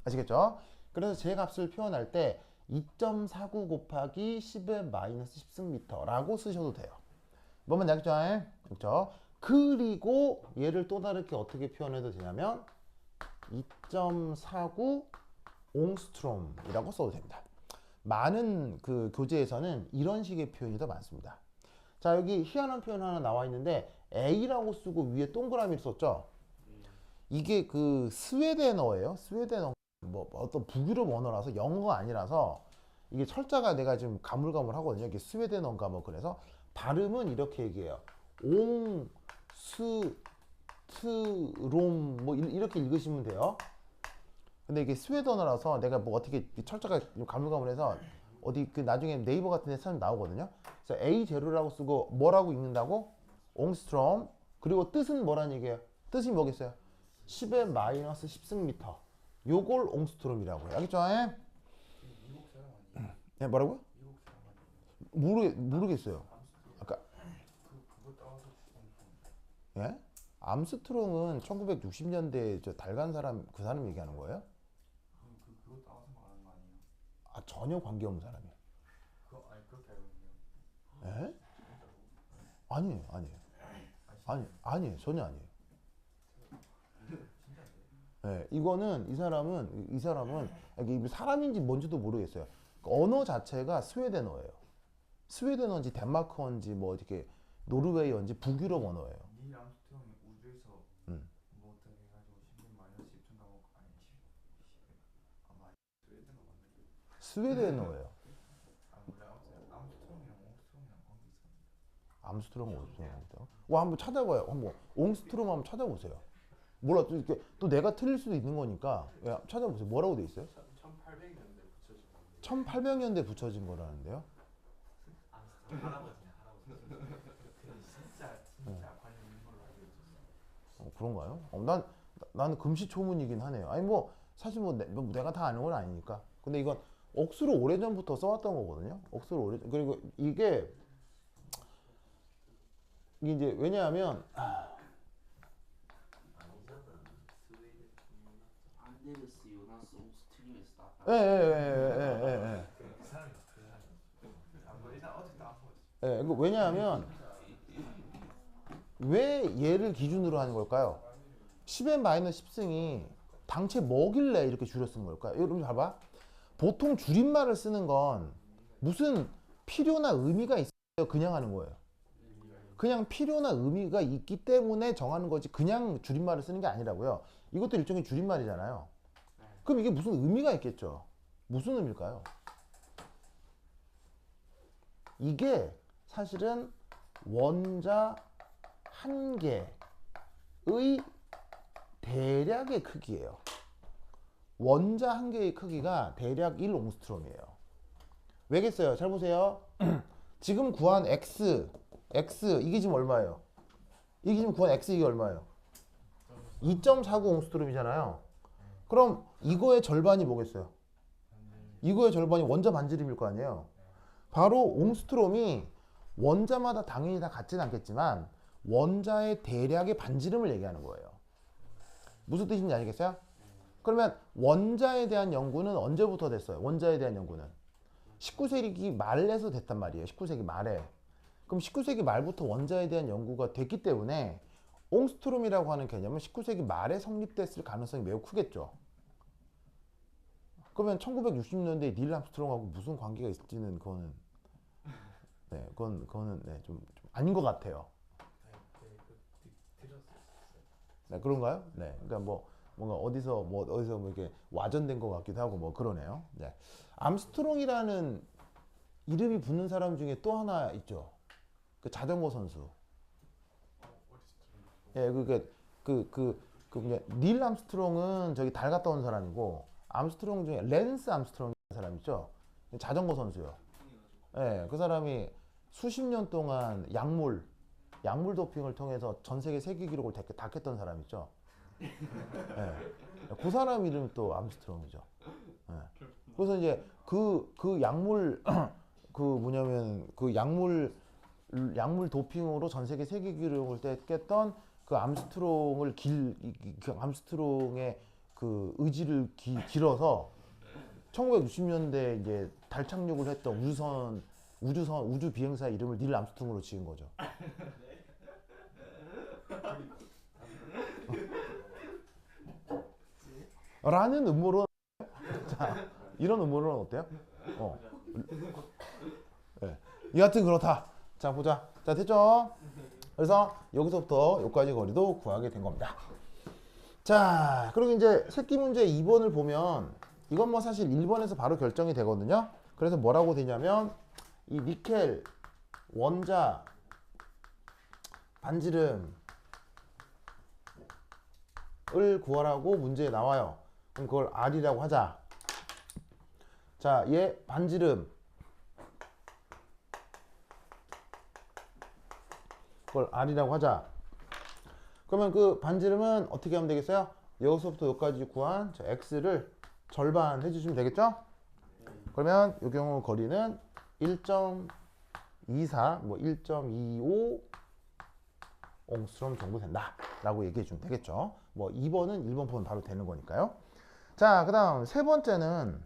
아시겠죠? 그래서 제 값을 표현할 때 2.49 곱하기 10의 마이너스 10승미터라고 쓰셔도 돼요. 뭐만 알겠죠? 그렇죠? 그리고 얘를 또 다르게 어떻게 표현해도 되냐면 2.49 옹스트롬이라고 써도 됩니다. 많은 그 교재에서는 이런 식의 표현이 더 많습니다. 자, 여기 희한한 표현 하나 나와 있는데 A라고 쓰고 위에 동그라미를 썼죠. 이게 그 스웨덴어예요. 스웨덴어 뭐 어떤 북유럽 언어라서 영어가 아니라서 이게 철자가 내가 지금 가물가물하거든요. 이게 스웨덴어인가 뭐 그래서 발음은 이렇게 얘기해요. 옹스트롬 뭐 이렇게 읽으시면 돼요. 근데 이게 스웨덴어라서 내가 뭐 어떻게 철자가 가물가물해서 어디 그 나중에 네이버 같은 데 찾으면 나오거든요. 그래서 A 제로라고 쓰고 뭐라고 읽는다고? 옹스트롬. 그리고 뜻은 뭐라는 얘기예요? 뜻이 뭐겠어요? 10의 마이너스 10승미터. 요걸 옹스트롬이라고 해요. 알겠죠? 미국 사람 아니에요? 네, 뭐라고요? 미국 사람 아니에요? 모르겠어요. 아까 그거 따와서 좀 예? 암스트롱은 1960년대 저 달 간 사람 그 사람 얘기하는 거예요? 전혀 관계없는 사람이에요. 그거 아니 그렇게 알고 있네요. 에? 아니에요, 아니에요. 아니에요, 전혀 아니에요. 네, 이거는 이 사람은 이게 사람인지 뭔지도 모르겠어요. 그 언어 자체가 스웨덴어예요. 스웨덴어인지 덴마크어인지 뭐 이렇게 노르웨이어인지 북유럽 언어예요. 닐 암스트롱이 우주에서 뭐 어떻게 해가지고 10년 마이너스 10천 가고 아니 10 아마 스웨덴어 맞는데. 스웨덴어예요. 아 몰라 암스트롱이랑 옹스트롱이랑 관계 있었는데. 암스트롱 옹스트롱. 와 한번 찾아봐요. 한번 옹스트롱 한번 찾아보세요. 몰라 또 이렇게 또 내가 틀릴 수도 있는 거니까 찾아보세요. 뭐라고 돼 있어요? 1800년대 붙여진 건데. 1800년대 붙여진 거라는데요. 할아버지네 할아버지. 진짜 관련 있는 걸로 알고 있었어. 그런가요? 나는 금시초문이긴 하네요. 아니 뭐 사실 뭐 내가 다 아는 건 아니니까. 근데 이건 억수로 오래전부터 써왔던 거거든요. 억수로 오래전. 그리고 이게 이제 왜냐하면 아니잖아. 스웨덴 안데르스 요나스 옹스트림에서 나왔다. 예. 그 사람이 뭐 일단 어쨌든 안 보였어. 예, 이거 왜냐하면 왜 얘를 기준으로 하는 걸까요? 10n-10승이 당최 뭐길래 이렇게 줄여 쓴 걸까요? 여러분 봐봐. 보통 줄임말을 쓰는 건 무슨 필요나 의미가 있어요? 그냥 하는 거예요. 그냥 필요나 의미가 있기 때문에 정하는 거지 그냥 줄임말을 쓰는 게 아니라고요. 이것도 일종의 줄임말이잖아요. 그럼 이게 무슨 의미가 있겠죠? 무슨 의미일까요? 이게 사실은 원자 한 개의 대략의 크기예요. 원자 한 개의 크기가 대략 1옹스트롬이에요. 왜겠어요? 잘 보세요. 지금 구한 X 이게 지금 얼마예요? 이게 지금 구한 X 이게 얼마예요? 2.49옹스트롬이잖아요. 그럼 이거의 절반이 뭐겠어요? 이거의 절반이 원자 반지름일 거 아니에요. 바로 옹스트롬이 원자마다 당연히 다 같지는 않겠지만 원자의 대략의 반지름을 얘기하는 거예요. 무슨 뜻인지 알겠어요? 그러면 원자에 대한 연구는 언제부터 됐어요? 원자에 대한 연구는 19세기 말에서 됐단 말이에요. 19세기 말에. 그럼 19세기 말부터 원자에 대한 연구가 됐기 때문에 옹스트롬이라고 하는 개념은 19세기 말에 성립됐을 가능성이 매우 크겠죠. 그러면 1960년대에 닐 암스트롱하고 무슨 관계가 있을지는 그거는 좀 아닌 것 같아요. 네, 그런가요? 네, 그러니까 뭔가 어디서 뭐 이렇게 와전된 것 같기도 하고 뭐 그러네요. 네. 암스트롱이라는 이름이 붙는 사람 중에 또 하나 있죠. 그 자전거 선수. 예, 닐 암스트롱은 저기 달 갔다 온 사람이고 암스트롱 중에 랜스 암스트롱이라는 사람 있죠. 자전거 선수요. 예, 그 사람이 수십 년 동안 약물 도핑을 통해서 전 세계 세계 기록을 닦았던 사람 있죠. 예, 그 사람 이름이 또 암스트롱이죠. 예. 그래서 이제 그 약물 그 약물 도핑으로 전 세계 세계 기록을 깼던 그 암스트롱의 그 의지를 길어서 1960년대 이제 달 착륙을 했던 우주 비행사 이름을 닐 암스트롱으로 지은 거죠. 라는 음모론. 자, 이런 음모론은 어때요? 네. 여하튼 그렇다. 자, 보자. 자, 됐죠? 그래서 여기서부터 여기까지 거리도 구하게 된 겁니다. 자, 그리고 이제 새끼 문제 2번을 보면 이건 뭐 사실 1번에서 바로 결정이 되거든요. 그래서 뭐라고 되냐면 이 니켈 원자 반지름을 구하라고 문제에 나와요. 그럼 그걸 R이라고 하자. 자, 얘 반지름 그걸 R이라고 하자. 그러면 그 반지름은 어떻게 하면 되겠어요? 여기서부터 여기까지 구한 저 X를 절반 해주시면 되겠죠? 그러면 이 경우 거리는 1.24, 뭐 1.25 옹스트롬 정도 된다 라고 얘기해 주면 되겠죠. 뭐 2번은 1번 보면 바로 되는 거니까요. 자, 그 다음 세 번째는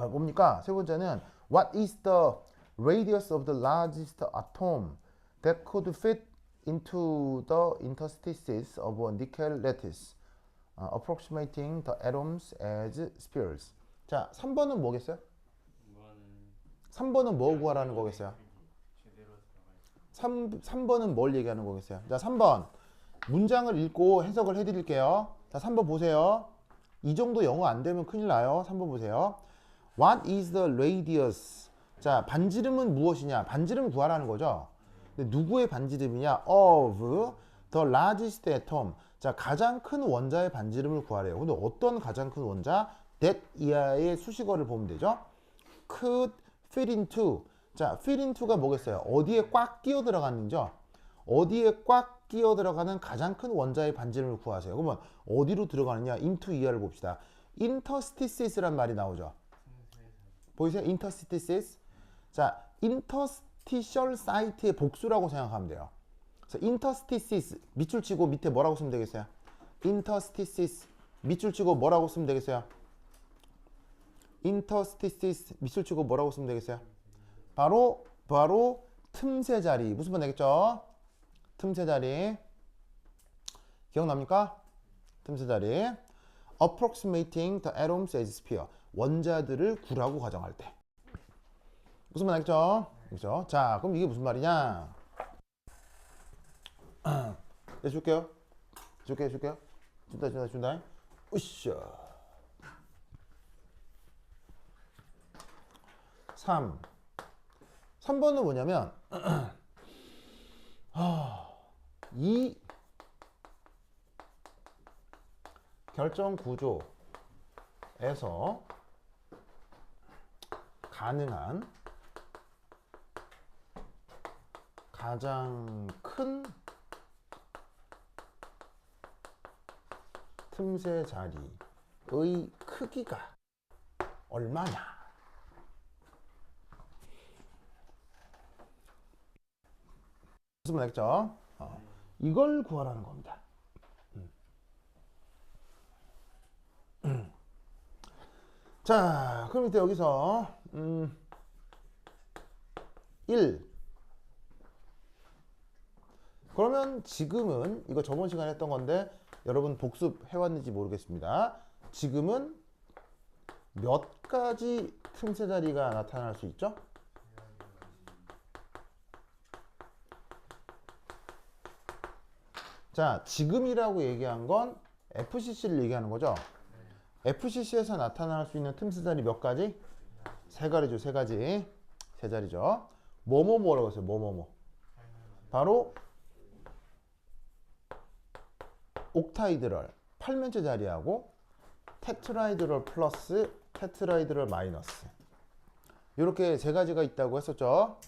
뭡니까? 세 번째는 What is the radius of the largest atom that could fit into the interstices of a nickel lattice, approximating the atoms as spheres. 자, 3번은 뭐겠어요? 이거는 3번은 뭐 구하라는 거겠어요? 제대로 들어가 있어. 3번은 뭘 얘기하는 거겠어요? 자, 3번. 문장을 읽고 해석을 해드릴게요. 자, 3번 보세요. 이 정도 영어 안 되면 큰일 나요. 3번 보세요. What is the radius? 자, 반지름은 무엇이냐? 반지름 구하라는 거죠. 근데 누구의 반지름이냐? Of the largest atom. 자, 가장 큰 원자의 반지름을 구하래요. 근데 어떤 가장 큰 원자? that 이하의 수식어를 보면 되죠. could fit into. 자, fit into가 뭐겠어요? 어디에 꽉 끼어 들어갔는지요? 어디에 꽉 끼어 들어가는 가장 큰 원자의 반지름을 구하세요. 그러면 어디로 들어가느냐? into 이하를 봅시다. interstices란 말이 나오죠. 보이세요? interstices. 자, interstitial site의 복수라고 생각하면 돼요. 그래서 interstices 밑줄 치고 밑에 뭐라고 쓰면 되겠어요? interstices 밑줄 치고 뭐라고 쓰면 되겠어요? interstices 밑줄 치고 뭐라고 쓰면 되겠어요? 바로 틈새 자리. 무슨 말 되겠죠? 틈새 자리. 기억납니까? 틈새 자리. approximating the atoms as sphere. 원자들을 구라고 가정할 때. 무슨 말 알겠죠? 그렇죠? 자, 그럼 이게 무슨 말이냐? 네, 줄게요. 줄게요. 준다. 으쌰. 3번은 뭐냐면 이 결정 구조에서 가능한 가장 큰 틈새 자리의 크기가 얼마냐? 무슨 말 알겠죠? 이걸 구하라는 겁니다. 자, 그럼 이제 여기서 1. 그러면 지금은 이거 저번 시간에 했던 건데 여러분 복습해왔는지 모르겠습니다. 지금은 몇 가지 틈새 자리가 나타날 수 있죠? 자, 지금이라고 얘기한 건 FCC를 얘기하는 거죠. FCC에서 나타날 수 있는 틈새 자리 몇 가지? 세 가지죠. 세 자리죠. 뭐뭐뭐라고 했어요. 뭐뭐뭐. 바로 옥타이드럴 8면체 자리하고 테트라이드럴 플러스 테트라이드럴 마이너스. 이렇게 세 가지가 있다고 했었죠.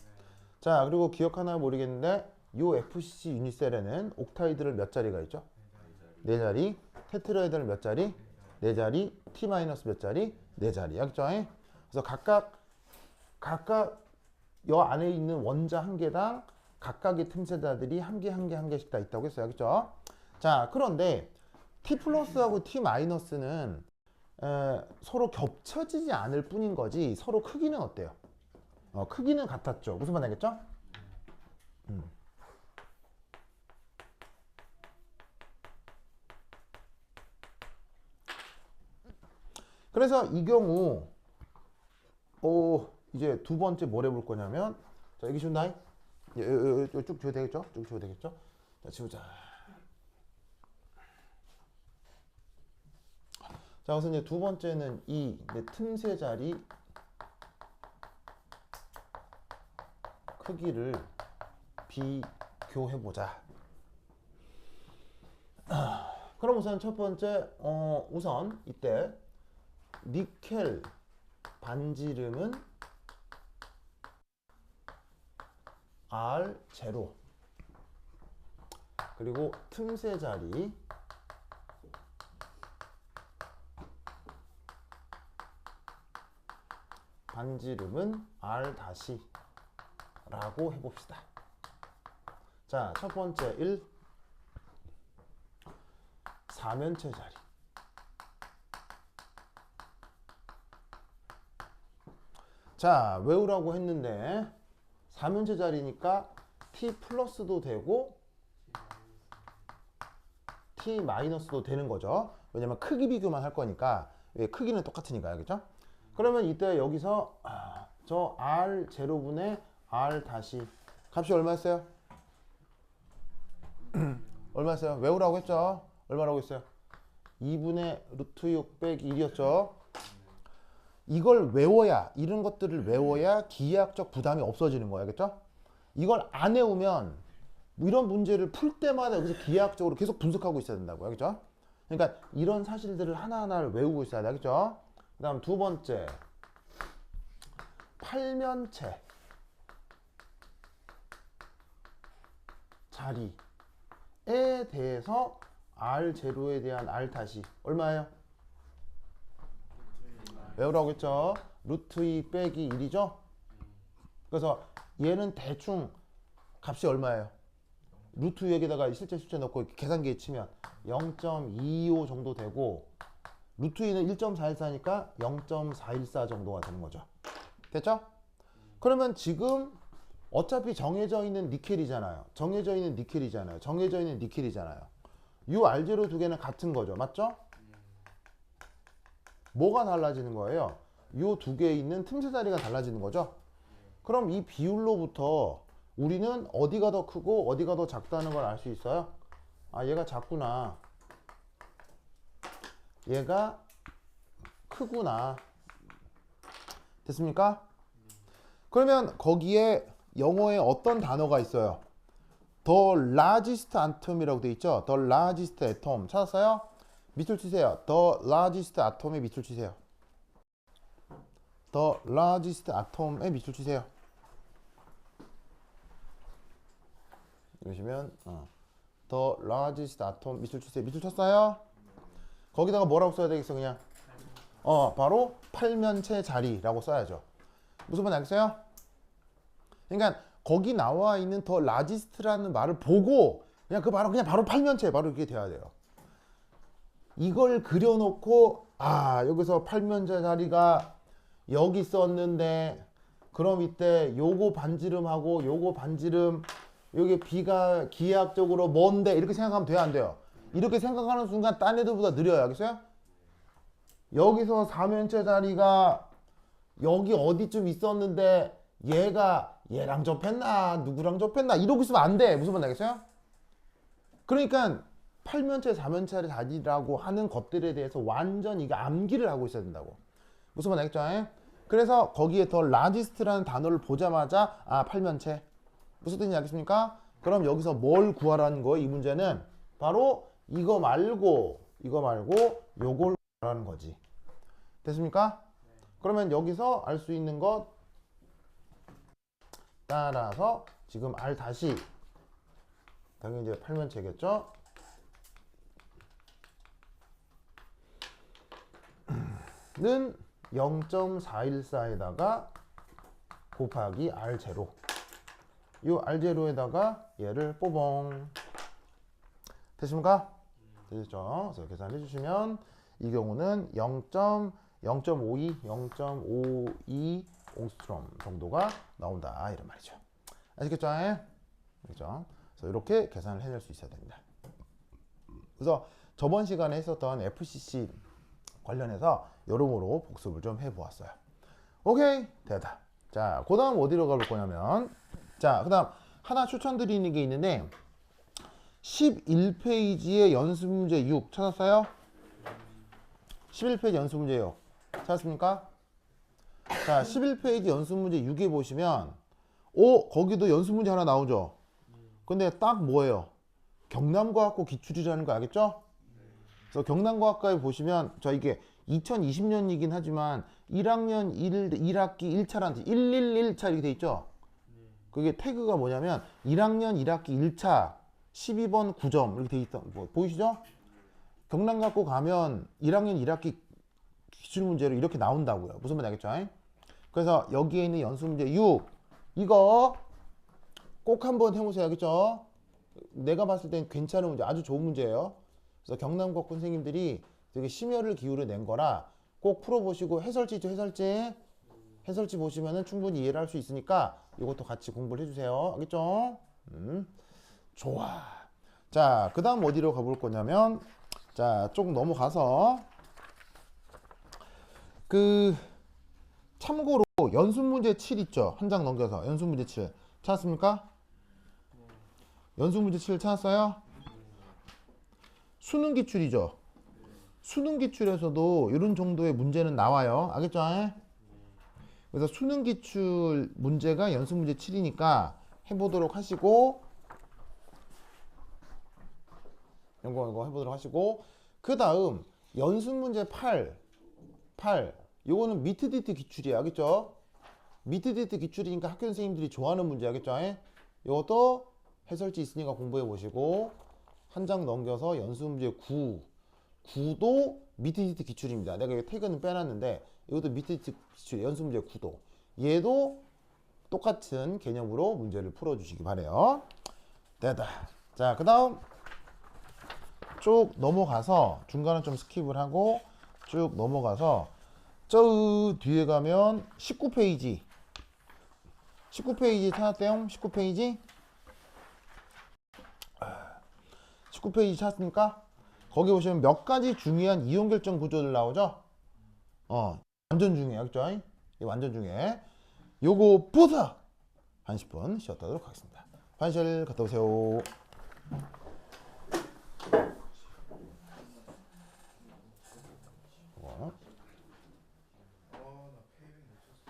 자, 그리고 기억하나 모르겠는데 요 FCC 유니셀에는 옥타이드럴 몇 자리가 있죠? 네 자리. 테트라이드럴 몇 자리? 네 자리. T 마이너스 몇 자리? 네 자리. 알겠죠? 그래서 각각 요 안에 있는 원자 한 개당 각각의 틈새자들이 한 개씩 다 있다고 했어요. 알겠죠? 자, 그런데 T 플러스하고 T 마이너스는 서로 겹쳐지지 않을 뿐인 거지 서로 크기는 어때요? 크기는 같았죠. 무슨 말 알겠죠? 그래서 이 경우 이제 두 번째 뭘 해볼 거냐면 자, 여기 지운다. 쭉 지워도 되겠죠? 쭉 지워도 되겠죠? 자, 지우자. 자, 그래서 이제 두 번째는 이 틈새 자리 크기를 비교해보자. 그럼 우선 첫 번째, 우선 이때 니켈 반지름은 R0 그리고 틈새 자리 반지름은 R- 라고 해봅시다. 자, 첫 번째 1 4면체 자리 자, 외우라고 했는데 4면체 자리니까 t 플러스도 되고 t 마이너스도 되는 거죠. 왜냐면 크기 비교만 할 거니까. 왜? 크기는 똑같으니까. 알겠죠? 그러면 이때 여기서 저 r 제로분의 r 다시 값이 얼마였어요? 얼마였어요? 외우라고 했죠? 얼마라고 했어요? 2분의 루트 6 빼기 1이었죠? 이걸 외워야, 이런 것들을 외워야 기하학적 부담이 없어지는 거예요. 알겠죠? 이걸 안 외우면 이런 문제를 풀 때마다 여기서 기하학적으로 계속 분석하고 있어야 된다고요. 알겠죠? 그러니까 이런 사실들을 하나하나를 외우고 있어야 돼. 알겠죠? 그 다음 두 번째, 팔면체 자리에 대해서 R0에 대한 R 다시 얼마예요? 외우라고 했죠? 루트 2 빼기 1이죠? 그래서 얘는 대충 값이 얼마예요? 루트 2에다가 실제 숫자 넣고 계산기에 치면 0.25 정도 되고 루트 2는 1.414니까 0.414 정도가 되는 거죠. 됐죠? 그러면 지금 어차피 정해져 있는 니켈이잖아요. 정해져 있는 니켈이잖아요. 정해져 있는 니켈이잖아요. 이 R0 두 개는 같은 거죠. 맞죠? 뭐가 달라지는 거예요? 이 두 개에 있는 틈새 자리가 달라지는 거죠. 그럼 이 비율로부터 우리는 어디가 더 크고 어디가 더 작다는 걸 알 수 있어요? 아, 얘가 작구나. 얘가 크구나. 됐습니까? 그러면 거기에 영어에 어떤 단어가 있어요? The largest atom이라고 돼 있죠? The largest atom. 찾았어요? 밑줄 치세요. The largest atom에 밑줄 치세요. The largest atom에 밑줄 치세요. 이러시면 The largest atom 밑줄 치세요. 밑줄 쳤어요? 거기다가 뭐라고 써야 되겠어? 그냥 바로 팔면체 자리라고 써야죠. 무슨 말인지 알겠어요? 그러니까 거기 나와 있는 더 라지스트라는 말을 보고 그냥 바로 팔면체 바로 이렇게 돼야 돼요. 이걸 그려놓고 여기서 팔면체 자리가 여기 있었는데 그럼 이때 요거 반지름하고 요거 반지름 요게 B가 기하학적으로 뭔데 이렇게 생각하면 돼요, 안 돼요? 이렇게 생각하는 순간 딴 애들보다 느려요. 알겠어요? 여기서 사면체 자리가 여기 어디쯤 있었는데 얘가 얘랑 접했나 누구랑 접했나 이러고 있으면 안 돼. 무슨 말 알겠어요? 그러니까 팔면체 사면체 자리라고 하는 것들에 대해서 완전 이게 암기를 하고 있어야 된다고. 무슨 말 알겠죠? 그래서 거기에 더 라지스트라는 단어를 보자마자 팔면체 무슨 뜻인지 알겠습니까? 그럼 여기서 뭘 구하라는 거예요? 이 문제는 바로 이거 말고 요걸 구하라는 거지. 됐습니까? 그러면 여기서 알 수 있는 것 따라서 지금 R 다시 당연히 이제 팔면체겠죠? 는 0.414에다가 곱하기 R0 이 R0에다가 얘를 뽀봉 됐습니까? 되셨죠? 그래서 계산해 주시면 이 경우는 0.52 옹스트롬 정도가 나온다 이런 말이죠. 아시겠죠? 그렇죠? 그래서 이렇게 계산을 해낼 수 있어야 됩니다. 그래서 저번 시간에 했었던 FCC 관련해서 여러모로 복습을 좀 해보았어요. 오케이 됐다. 자, 그 다음 어디로 가볼 거냐면 자, 그 다음 하나 추천드리는 게 있는데 11페이지의 연습문제 6 찾았어요? 11페이지 연습문제 6 찾았습니까? 자, 11페이지 연습문제 6에 보시면 거기도 연습문제 하나 나오죠? 근데 딱 뭐예요? 경남과학고 기출이라는 거 알겠죠? 그래서 경남과학과에 보시면 이게 2020년이긴 하지만 1학년 1학기 1차라는 111차 이렇게 돼 있죠? 그게 태그가 뭐냐면 1학년 1학기 1차 12번 9점 이렇게 돼 있다. 보이시죠? 경남과학고 가면 1학년 1학기 기출문제로 이렇게 나온다고요. 무슨 말인지 알겠죠? 그래서 여기에 있는 연습문제 6 이거 꼭 한번 해보세요. 알겠죠? 내가 봤을 땐 괜찮은 문제, 아주 좋은 문제예요. 그래서 경남과학고 선생님들이 되게 심혈을 기울여 낸 거라 꼭 풀어보시고 해설지 있죠? 해설지 해설지 보시면은 충분히 이해를 할 수 있으니까 이것도 같이 공부를 해주세요. 알겠죠? 좋아. 자, 그 다음 어디로 가볼 거냐면, 자, 쭉 넘어가서, 참고로 연습 문제 7 있죠? 한 장 넘겨서 연습 문제 7 찾았습니까? 연습 문제 7 찾았어요? 수능 기출이죠? 수능 기출에서도 이런 정도의 문제는 나와요. 알겠죠? 그래서 수능 기출 문제가 연습 문제 7이니까 해보도록 하시고, 이거 해보도록 하시고, 그 다음 연습 문제 8 요거는 미트디트 기출이야. 알겠죠? 미트디트 기출이니까 학교 선생님들이 좋아하는 문제. 알겠죠? 이것도 해설지 있으니까 공부해 보시고, 한 장 넘겨서 연습 문제 9도 미트디트 기출입니다. 내가 여기 태그는 빼놨는데 이것도 미트디트 기출 연습 문제 9도, 얘도 똑같은 개념으로 문제를 풀어주시기 바래요. 됐다. 자, 그 다음 쭉 넘어가서 중간은 좀 스킵을 하고 쭉 넘어가서 저 뒤에 가면 19페이지 19페이지 찾았대요. 19페이지 19페이지 찾았습니까? 거기 보시면 몇 가지 중요한 이용 결정 구조들 나오죠? 완전 중요해. 알겠죠? 이 완전 중요해. 요거 부터 한 10분 쉬었다 하도록 하겠습니다. 화장실 갔다 오세요.